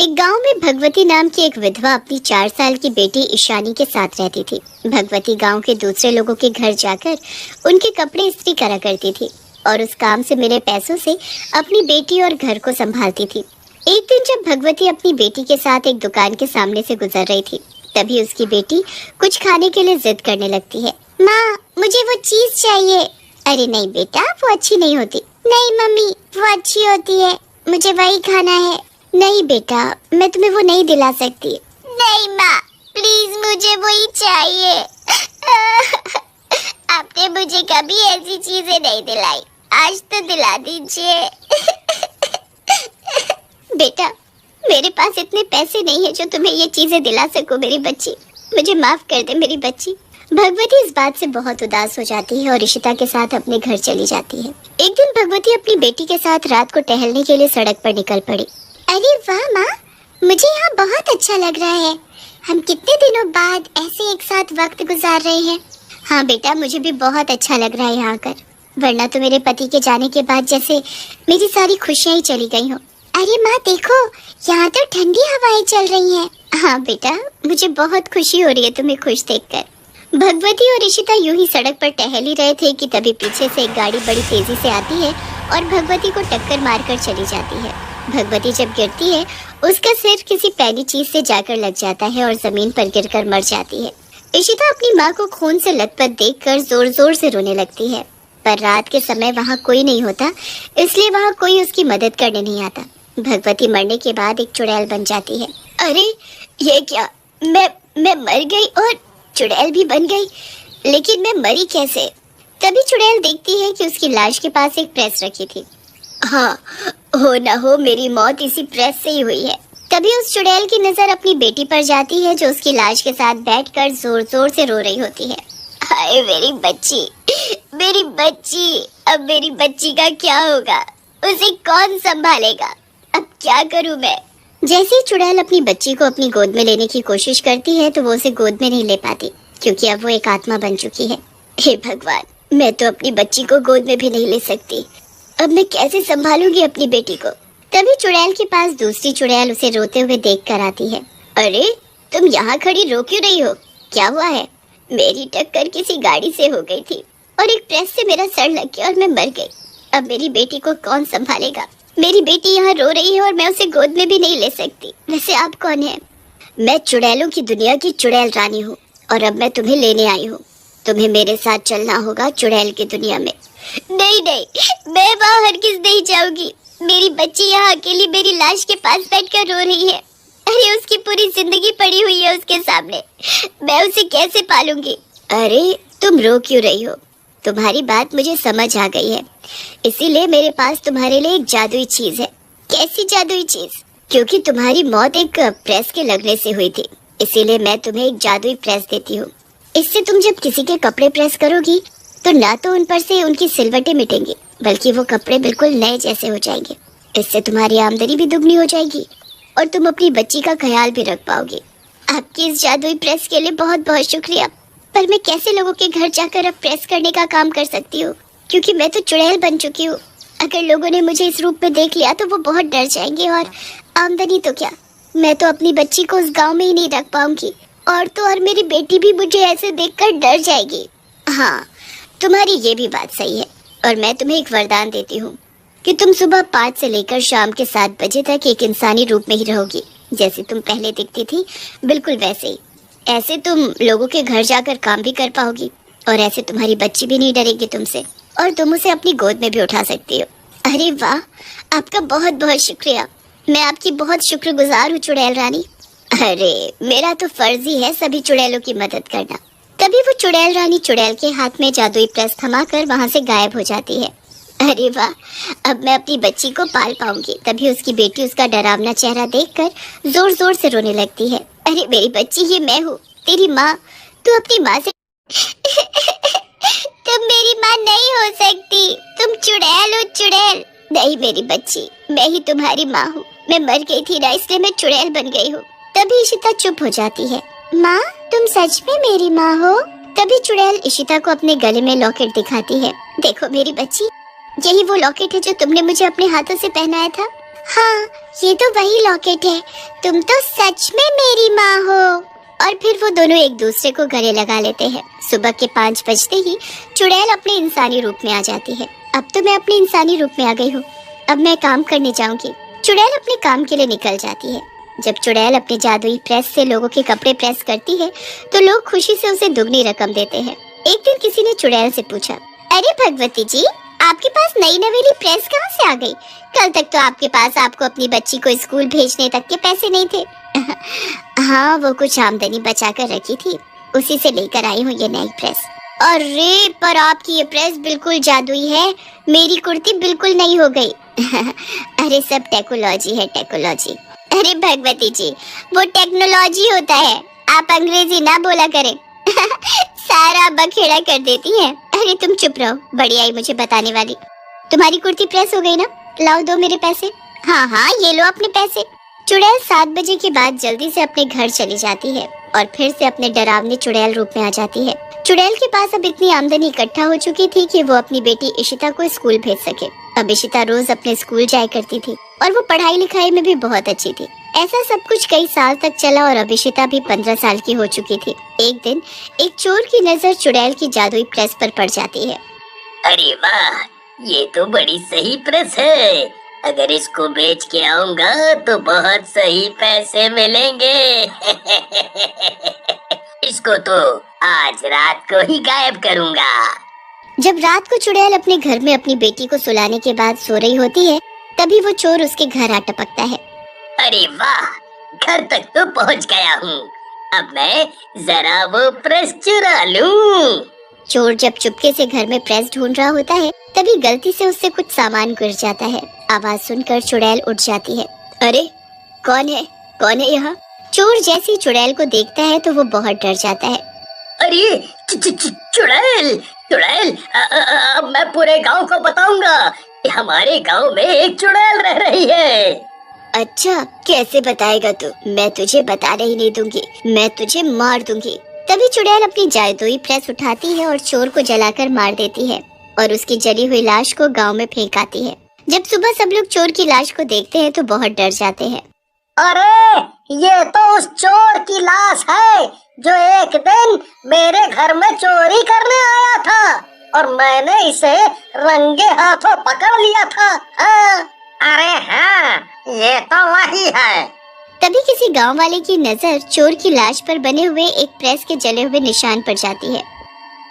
एक गांव में भगवती नाम की एक विधवा अपनी 4 साल की बेटी ईशानी के साथ रहती थी। भगवती गांव के दूसरे लोगों के घर जाकर उनके कपड़े इस्त्री करा करती थी और उस काम से मिले पैसों से अपनी बेटी और घर को संभालती थी। एक दिन जब भगवती अपनी बेटी के साथ एक दुकान के सामने से गुजर रही थी, तभी उसकी बेटी कुछ खाने के लिए जिद करने लगती है। माँ, मुझे वो चीज चाहिए। अरे नहीं बेटा, वो अच्छी नहीं होती। नहीं मम्मी, वो अच्छी होती है, मुझे वही खाना है। नहीं बेटा, मैं तुम्हें वो नहीं दिला सकती। नहीं माँ, प्लीज मुझे वही चाहिए। आपने मुझे कभी ऐसी चीजें नहीं दिलाई, आज तो दिला दीजिए। बेटा, मेरे पास इतने पैसे नहीं है जो तुम्हें ये चीजें दिला सकूं मेरी बच्ची। मुझे माफ कर दे मेरी बच्ची। भगवती इस बात से बहुत उदास हो जाती है और इशिता के साथ अपने घर चली जाती है। एक दिन भगवती अपनी बेटी के साथ रात को टहलने के लिए सड़क पर निकल पड़ी। अरे वाह माँ, मुझे यहाँ बहुत अच्छा लग रहा है। हम कितने दिनों बाद ऐसे एक साथ वक्त गुजार रहे हैं। हाँ बेटा, मुझे भी बहुत अच्छा लग रहा है यहाँ आकर, वरना तो मेरे पति के जाने के बाद जैसे मेरी सारी खुशियाँ ही चली गई हो। अरे माँ देखो, यहाँ तो ठंडी हवाएं चल रही हैं। हाँ बेटा, मुझे बहुत खुशी हो रही है तुम्हें खुश देखकर। भगवती और इशिता यूं ही सड़क पर टहल ही रहे थे कि तभी पीछे से एक गाड़ी बड़ी तेजी से आती है और भगवती को टक्कर मारकर चली जाती है। भगवती जब गिरती है, उसका सिर किसी पैनी चीज से जाकर लग जाता है और जमीन पर गिरकर मर जाती है। इशिता अपनी माँ को खून से लथपथ देखकर जोर जोर से रोने लगती है, पर रात के समय वहाँ कोई नहीं होता, इसलिए वहाँ कोई उसकी मदद करने नहीं आता। भगवती मरने के बाद एक चुड़ैल बन जाती है। अरे ये क्या, मैं मर गई और चुड़ैल भी बन गई, लेकिन मैं मरी कैसे? तभी चुड़ैल देखती है कि उसकी लाश के पास एक प्रेस रखी थी। हाँ, हो ना हो मेरी मौत इसी प्रेस से ही हुई है। तभी उस चुड़ैल की नजर अपनी बेटी पर जाती है जो उसकी लाश के साथ बैठकर जोर जोर से रो रही होती है। हाय मेरी बच्ची, मेरी बच्ची, अब मेरी बच्ची का क्या होगा? उसे कौन संभालेगा? अब क्या करूं मैं? जैसे ही चुड़ैल अपनी बच्ची को अपनी गोद में लेने की कोशिश करती है तो वो उसे गोद में नहीं ले पाती, क्योंकि अब वो एक आत्मा बन चुकी है। हे भगवान, मैं तो अपनी बच्ची को गोद में भी नहीं ले सकती। अब मैं कैसे संभालूंगी अपनी बेटी को? तभी चुड़ैल के पास दूसरी चुड़ैल उसे रोते हुए देख कर आती है। अरे तुम यहाँ खड़ी रो क्यों रही हो? क्या हुआ है? मेरी टक्कर किसी गाड़ी से हो गई थी और एक प्रेस से मेरा सर लग गया और मैं मर गई। अब मेरी बेटी को कौन संभालेगा? मेरी बेटी यहाँ रो रही है और मैं उसे गोद में भी नहीं ले सकती। वैसे आप कौन है? मैं चुड़ैलों की दुनिया की चुड़ैल रानी हूँ और अब मैं तुम्हें लेने आई हूँ। तुम्हें मेरे साथ चलना होगा चुड़ैल की दुनिया में। नहीं नहीं, मैं वहाँ हरगिज़ नहीं जाऊंगी। मेरी बच्ची यहाँ अकेली मेरी लाश के पास बैठकर रो रही है। अरे उसकी पूरी जिंदगी पड़ी हुई है उसके सामने, मैं उसे कैसे पालूंगी? अरे तुम रो क्यों रही हो? तुम्हारी बात मुझे समझ आ गई है, इसीलिए मेरे पास तुम्हारे लिए एक जादुई चीज है। कैसी जादुई चीज? क्योंकि तुम्हारी मौत एक प्रेस के लगने से हुई थी, इसीलिए मैं तुम्हें एक जादुई प्रेस देती हूँ। इससे तुम जब किसी के कपड़े प्रेस करोगी तो ना तो उन पर से उनकी सिलवटें मिटेंगी, बल्कि वो कपड़े बिल्कुल नए जैसे हो जाएंगे। इससे तुम्हारी आमदनी भी दुगनी हो जाएगी और तुम अपनी बच्ची का ख्याल भी रख पाओगी। आपकी इस जादुई प्रेस के लिए बहुत बहुत शुक्रिया, पर मैं कैसे लोगों के घर जाकर अब प्रेस करने का काम कर सकती हूँ? क्योंकि मैं तो चुड़ैल बन चुकी हूँ। अगर लोगों ने मुझे इस रूप में देख लिया तो वो बहुत डर जाएंगे, और आमदनी तो क्या, मैं तो अपनी बच्ची को उस गांव में ही नहीं रख पाऊंगी, और तो और मेरी बेटी भी मुझे ऐसे देखकर डर जाएगी। हाँ, तुम्हारी ये भी बात सही है, और मैं तुम्हें एक वरदान देती हूँ कि तुम सुबह 5 से लेकर शाम के 7 बजे तक एक इंसानी रूप में ही रहोगी। जैसे तुम पहले दिखती थी बिल्कुल वैसे ही। ऐसे तुम लोगों के घर जाकर काम भी कर पाओगी, और ऐसे तुम्हारी बच्ची भी नहीं डरेगी तुमसे, और तुम उसे अपनी गोद में भी उठा सकती हो। अरे वाह, आपका बहुत बहुत शुक्रिया। मैं आपकी बहुत शुक्रगुजार हूँ चुड़ैल रानी। अरे मेरा तो फर्ज ही है सभी चुड़ैलों की मदद करना। तभी वो चुड़ैल रानी चुड़ैल के हाथ में जादुई प्रेस थमाकर वहाँ से गायब हो जाती है। अरे वाह, अब मैं अपनी बच्ची को पाल पाऊंगी। तभी उसकी बेटी उसका डरावना चेहरा देखकर जोर जोर से रोने लगती है। अरे मेरी बच्ची, ये मैं हूँ, तेरी माँ। तू अपनी माँ से तुम मेरी माँ नहीं हो सकती, तुम चुड़ैल हो, चुड़ैल। नहीं मेरी बच्ची, मैं ही तुम्हारी माँ हूँ। मैं मर गई थी ना, इसलिए मैं चुड़ैल बन गई हूँ। तभी इशिता चुप हो जाती है। माँ, तुम सच में मेरी माँ हो? तभी चुड़ैल इशिता को अपने गले में लॉकेट दिखाती है। देखो मेरी बच्ची, यही वो लॉकेट है जो तुमने मुझे अपने हाथों से पहनाया था। हाँ, ये तो वही लॉकेट है। तुम तो सच में मेरी माँ हो। और फिर वो दोनों एक दूसरे को गले लगा लेते हैं। सुबह के 5 बजते ही चुड़ैल अपने इंसानी रूप में आ जाती है। अब तो मैं अपने इंसानी रूप में आ गई हूँ, अब मैं काम करने जाऊंगी। चुड़ैल अपने काम के लिए निकल जाती है। जब चुड़ैल अपने जादुई प्रेस से लोगों के कपड़े प्रेस करती है तो लोग खुशी से उसे दुगनी रकम देते हैं। एक दिन किसी ने चुड़ैल से पूछा, अरे भगवती जी, आपके पास नई नवेली प्रेस कहाँ से आ गई? कल तक तो आपके पास आपको अपनी बच्ची को स्कूल भेजने तक के पैसे नहीं थे। हाँ, वो कुछ आमदनी बचा कर रखी थी, उसी से लेकर आई हूँ ये नई प्रेस। अरे पर आपकी ये प्रेस बिल्कुल जादुई है, मेरी कुर्ती बिल्कुल नई हो गई। अरे सब टेक्नोलॉजी है, टेक्नोलॉजी। अरे भगवती जी, वो टेक्नोलॉजी होता है, आप अंग्रेजी ना बोला करें। सारा बखेड़ा कर देती है। अरे तुम चुप रहो, बड़ी आई मुझे बताने वाली। तुम्हारी कुर्ती प्रेस हो गई ना? लाओ दो मेरे पैसे। हाँ हाँ, ये लो अपने पैसे। चुड़ैल 7 बजे के बाद जल्दी से अपने घर चली जाती है और फिर से अपने डरावने चुड़ैल रूप में आ जाती है। चुड़ैल के पास अब इतनी आमदनी इकट्ठा हो चुकी थी कि वो अपनी बेटी इशिता को स्कूल भेज सके। अब इशिता रोज अपने स्कूल जाया करती थी और वो पढ़ाई लिखाई में भी बहुत अच्छी थी। ऐसा सब कुछ कई साल तक चला और अब इशिता भी 15 साल की हो चुकी थी। एक दिन एक चोर की नजर चुड़ैल की जादुई प्रेस पर पड़ जाती है। अरे वाह, ये तो बड़ी सही प्रेस है। अगर इसको बेच के आऊंगा तो बहुत सही पैसे मिलेंगे। इसको तो आज रात को ही गायब करूंगा। जब रात को चुड़ैल अपने घर में अपनी बेटी को सुलाने के बाद सो रही होती है, तभी वो चोर उसके घर आ टपकता है। अरे वाह, घर तक तो पहुंच गया हूँ। अब मैं जरा वो प्रेस चुरा लूं। चोर जब चुपके से घर में प्रेस ढूंढ रहा होता है, तभी गलती से उससे कुछ सामान गिर जाता है। आवाज सुनकर चुड़ैल उठ जाती है। अरे कौन है, कौन है यहाँ? चोर जैसे चुड़ैल को देखता है तो वो बहुत डर जाता है। अरे चुड़ैल, चुड़ैल, अब मैं पूरे गांव को बताऊंगा कि हमारे गांव में एक चुड़ैल रह रही है। अच्छा, कैसे बताएगा तू? मैं तुझे बताने ही नहीं दूंगी, मैं तुझे मार दूंगी। तभी चुड़ैल अपनी जादुई प्रेस उठाती है और चोर को जलाकर मार देती है और उसकी जली हुई लाश को गांव में फेंक आती है। जब सुबह सब लोग चोर की लाश को देखते हैं तो बहुत डर जाते हैं। अरे ये तो उस चोर की लाश है जो एक दिन मेरे घर में चोरी करने आया था और मैंने इसे रंगे हाथों पकड़ लिया था। हाँ, अरे हाँ, ये तो वही है। तभी किसी गांव वाले की नजर चोर की लाश पर बने हुए एक प्रेस के जले हुए निशान पर जाती है।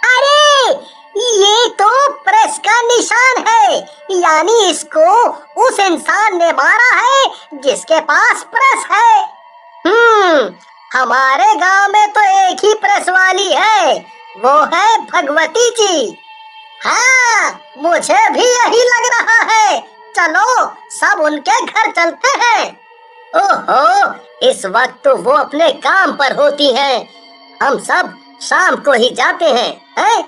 अरे ये तो प्रेस का निशान है, यानी इसको उस इंसान ने मारा है जिसके पास प्रेस है। हमारे गांव में तो एक ही प्रेस वाली है, वो है भगवती जी। हाँ, मुझे भी यही लग रहा है। चलो सब उनके घर चलते हैं। ओहो, इस वक्त तो वो अपने काम पर होती हैं। हम सब शाम को ही जाते हैं।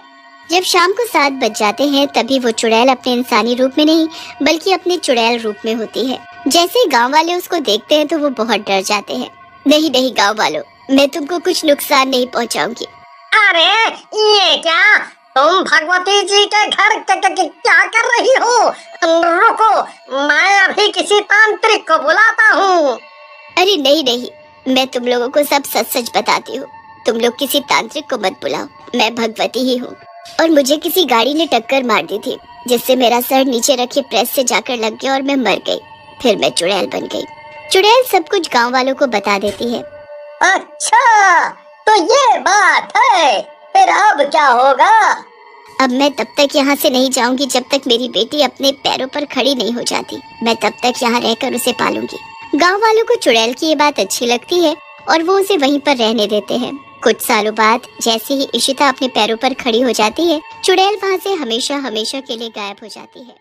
जब शाम को 7 बज जाते हैं तभी वो चुड़ैल अपने इंसानी रूप में नहीं बल्कि अपने चुड़ैल रूप में होती है। जैसे ही गाँव वाले उसको देखते हैं तो वो बहुत डर जाते हैं। नहीं नहीं गाँव वालों, मैं तुमको कुछ नुकसान नहीं पहुँचाऊंगी। अरे ये क्या, तुम भगवती जी के घर क्या कर रही हो? रुको, मैं अभी किसी तांत्रिक को बुलाता हूँ। अरे नहीं नहीं, मैं तुम लोगों को सब सच सच बताती हूँ। तुम लोग किसी तांत्रिक को मत बुलाओ, मैं भगवती ही हूँ और मुझे किसी गाड़ी ने टक्कर मार दी थी जिससे मेरा सर नीचे रखे प्रेस से जाकर लग गया और मैं मर गई। फिर मैं चुड़ैल बन गई। चुड़ैल सब कुछ गांव वालों को बता देती है। अच्छा, तो ये बात है, फिर अब क्या होगा? अब मैं तब तक यहाँ से नहीं जाऊंगी जब तक मेरी बेटी अपने पैरों पर खड़ी नहीं हो जाती। मैं तब तक यहाँ रहकर उसे पालूंगी। गांव वालों को चुड़ैल की ये बात अच्छी लगती है और वो उसे वहीं पर रहने देते हैं। कुछ सालों बाद जैसे ही इशिता अपने पैरों पर खड़ी हो जाती है, चुड़ैल वहाँ से हमेशा हमेशा के लिए गायब हो जाती है।